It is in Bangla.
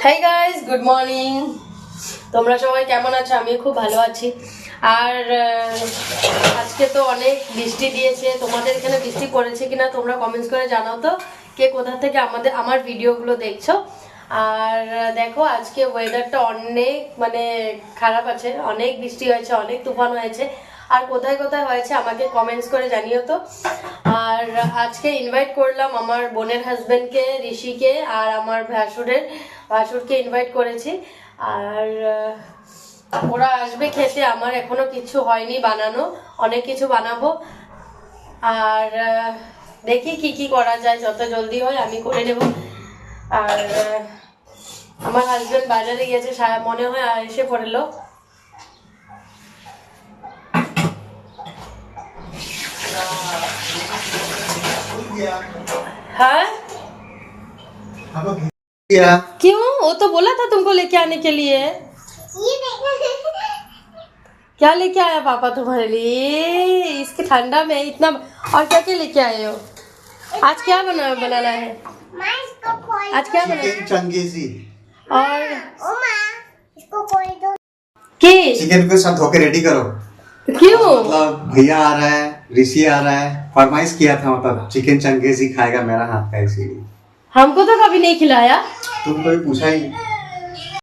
Hi guys, good morning. তোমরা সবাই কেমন আছো? আমি খুব ভালো আছি। আর আজকে তো অনেক বৃষ্টি দিয়েছে। তোমাদের এখানে বৃষ্টি পড়েছে কিনা তোমরা কমেন্টস করে জানাও তো, কে কোথা থেকে আমার ভিডিওগুলো দেখছো। আর দেখো, আজকে ওয়েদারটা অনেক খারাপ আছে, অনেক বৃষ্টি হয়েছে, অনেক তুফান হয়েছে। আর কোথায় কোথায় হয়েছে আমাকে কমেন্টস করে জানিও তো। আর আজকে ইনভাইট করলাম আমার বোনের হাজবেন্ডকে, ঋষিকে, আর আমার ভাসুরকে ইনভাইট করেছি। আর ওরা আসবে খেতে। আমার এখনো কিছু হয়নি বানানো, অনেক কিছু বানাবো। আর দেখি কি কি করা যায়, যত জলদি হয় আমি করে নেব। আর আমার হাজবেন্ড বাজারে গিয়েছে, মনে হয় এসে পড়লো। हाँ क्यों? वो तो बोला था तुमको लेके आने के लिए। क्या लेके आया पापा तुम्हारे लिए इसके ठंडा में इतना? और क्या क्या लेके आए हो? आज क्या बनाना है? आज क्या बनाना? चंगेजी और चिकन को सब धोके रेडी करो। क्यों? मतलब भैया आ रहा है, ऋषि आ रहा है, फरमाइश किया था, मतलब चिकन चंगेजी खाएगा मेरा हाथ का, इसीलिए। हमको तो कभी नहीं खिलाया। तुमको भी पूछा ही।